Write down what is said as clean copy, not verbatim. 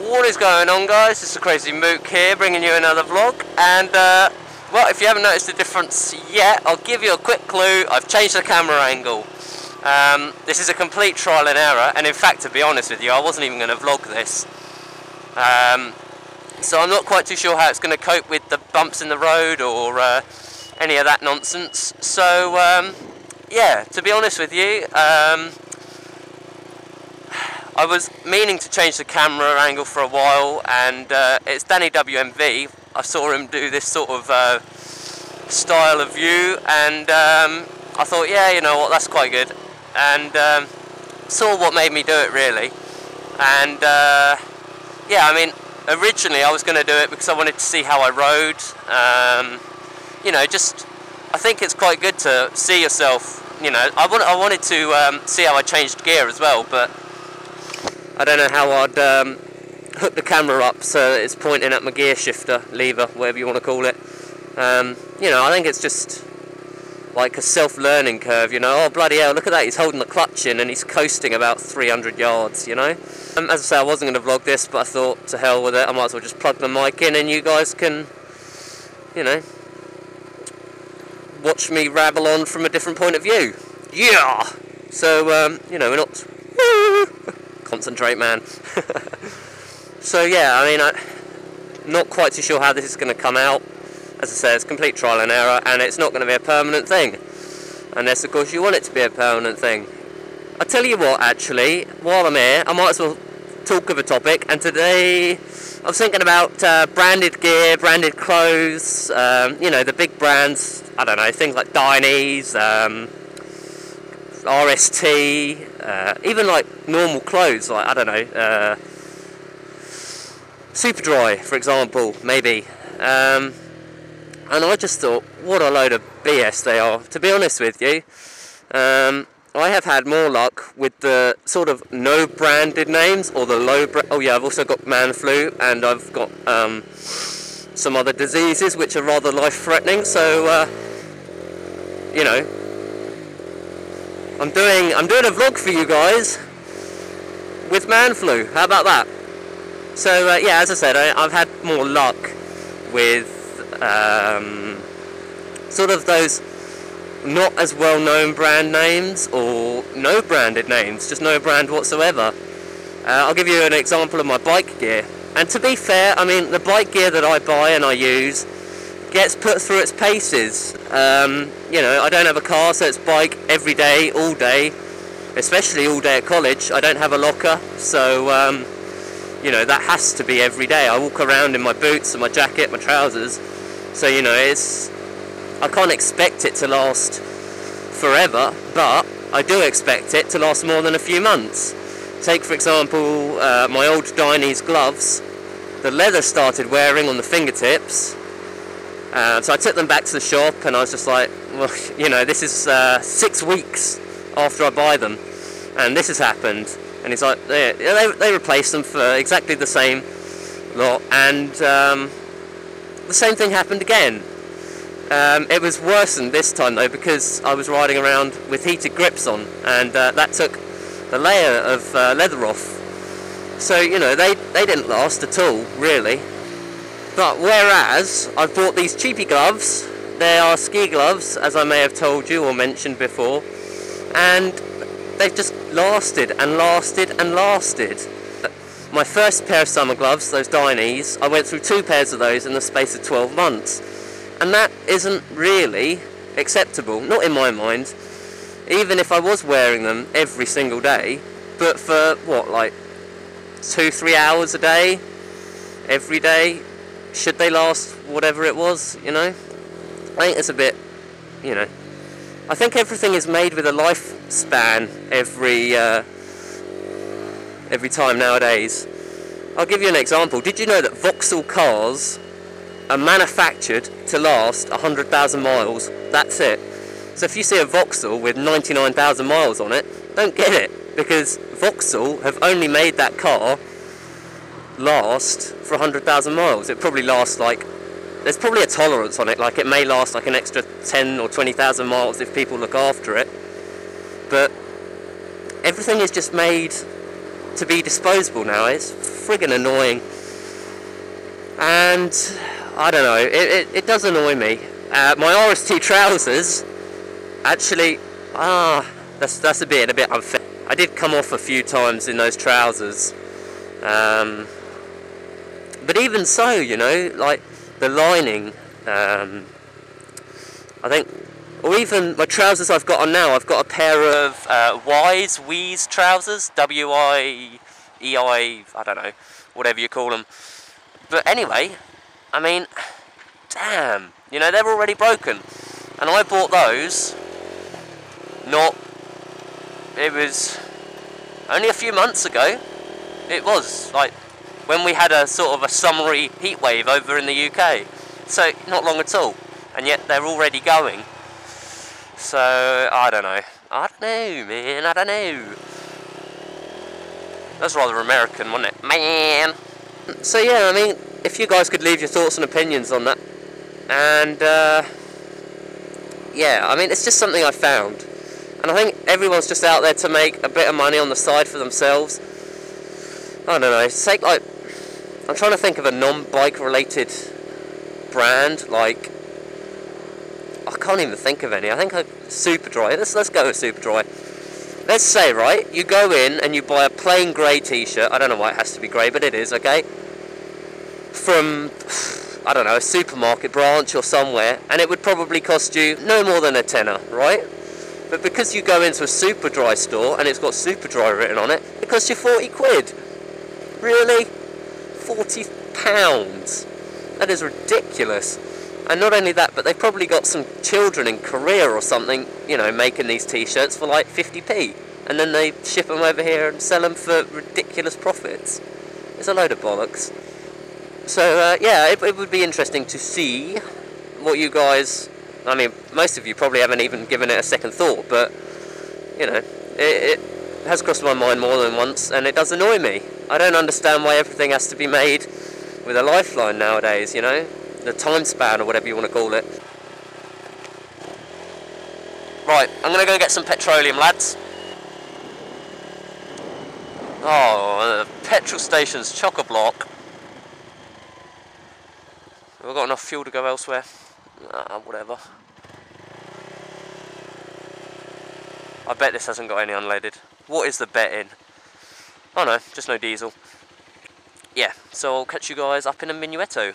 What is going on, guys? It's TheCrazyMook here, bringing you another vlog. And well, if you haven't noticed the difference yet, I'll give you a quick clue. I've changed the camera angle. This is a complete trial and error, and in fact, to be honest with you, I wasn't even going to vlog this. So I'm not quite too sure how it's going to cope with the bumps in the road or any of that nonsense. So yeah, to be honest with you, I was meaning to change the camera angle for a while, and it's Danny WMV. I saw him do this sort of style of view, and I thought, yeah, you know what, that's quite good, and saw what made me do it, really. And yeah, I mean, originally I was going to do it because I wanted to see how I rode. You know, just, I think it's quite good to see yourself. You know, I wanted to see how I changed gear as well, but I don't know how I'd hook the camera up so it's pointing at my gear shifter, lever, whatever you want to call it. You know, I think it's just like a self-learning curve, you know. Oh, bloody hell, look at that, he's holding the clutch in and he's coasting about 300 yards, you know. As I say, I wasn't going to vlog this, but I thought, to hell with it, I might as well just plug the mic in and you guys can, you know, watch me rabble on from a different point of view. Yeah! So, you know, we're not... Concentrate, man. So yeah, I mean, I'm not quite too sure how this is going to come out. As I say, it's complete trial and error, and it's not going to be a permanent thing, unless of course you want it to be a permanent thing. I tell you what, actually, while I'm here, I might as well talk of a topic. And today I was thinking about branded gear, branded clothes, you know, the big brands. I don't know, things like Dainese, RST, even like normal clothes, like, I don't know, Superdry, for example, maybe. And I just thought, what a load of BS they are, to be honest with you. I have had more luck with the sort of no branded names, or the low brand. Oh yeah, I've also got man flu, and I've got some other diseases which are rather life-threatening. So you know, I'm doing a vlog for you guys with man flu. How about that? So yeah, as I said, I've had more luck with sort of those not as well known brand names, or no branded names, just no brand whatsoever. I'll give you an example of my bike gear. And to be fair, I mean, the bike gear that I buy and I use gets put through its paces. You know, I don't have a car, so it's bike every day, all day, especially all day at college. I don't have a locker, so you know, that has to be every day. I walk around in my boots and my jacket, my trousers, so you know, I can't expect it to last forever, but I do expect it to last more than a few months. Take, for example, my old Dainese gloves. The leather started wearing on the fingertips, so I took them back to the shop, and I was just like, well, you know, this is 6 weeks after I buy them, and this has happened. And he's like, they replaced them for exactly the same lot, and the same thing happened again. It was worsened this time though, because I was riding around with heated grips on, and that took the layer of leather off. So, you know, they didn't last at all, really. But whereas I've bought these cheapy gloves, they are ski gloves, as I may have told you or mentioned before, and they've just lasted and lasted and lasted. My first pair of summer gloves, those Dainese, I went through 2 pairs of those in the space of 12 months. And that isn't really acceptable, not in my mind, even if I was wearing them every single day. But for, what, like 2-3 hours a day, every day, should they last whatever it was, you know? I think it's a bit, you know, I think everything is made with a lifespan every time nowadays. I'll give you an example. Did you know that Vauxhall cars are manufactured to last 100,000 miles? That's it. So if you see a Vauxhall with 99,000 miles on it, don't get it, because Vauxhall have only made that car last for 100,000 miles. It probably lasts like, there's probably a tolerance on it, like it may last like an extra 10 or 20,000 miles if people look after it, but everything is just made to be disposable now. It's friggin' annoying. And I don't know, it does annoy me. My RST trousers, actually, that's a bit unfair. I did come off a few times in those trousers. But even so, you know, like the lining, I think, or even my trousers I've got on now, I've got a pair of Wheeze trousers, W-I-E-I, I don't know, whatever you call them. But anyway, I mean, damn, you know, they're already broken. And I bought those, it was only a few months ago. It was, like, when we had a sort of a summery heat wave over in the UK. So, not long at all. And yet, they're already going. So, I don't know, man, I don't know. That's rather American, wasn't it? Man! So yeah, I mean, if you guys could leave your thoughts and opinions on that. And, yeah, I mean, it's just something I found. And I think everyone's just out there to make a bit of money on the side for themselves. I don't know, take like, I'm trying to think of a non-bike related brand, like, I can't even think of any. I think Superdry. Let's go with Superdry. Let's say, right, you go in and you buy a plain grey t-shirt. I don't know why it has to be grey, but it is, okay? From, I don't know, a supermarket branch or somewhere, and it would probably cost you no more than a tenner, right? But because you go into a Superdry store and it's got Superdry written on it, it costs you 40 quid. Really? £40? That is ridiculous. And not only that, but they've probably got some children in Korea or something, you know, making these t-shirts for like 50p. And then they ship them over here and sell them for ridiculous profits. It's a load of bollocks. So, yeah, it would be interesting to see what you guys... I mean, most of you probably haven't even given it a second thought, but, you know, it has crossed my mind more than once, and it does annoy me. I don't understand why everything has to be made with a lifeline nowadays, you know? The time span, or whatever you want to call it. Right, I'm going to go get some petroleum, lads. Oh, the petrol station's chock-a-block. Have I got enough fuel to go elsewhere? Whatever. I bet this hasn't got any unleaded. What is the bet in? Oh no, just no diesel. Yeah, so I'll catch you guys up in a minuetto.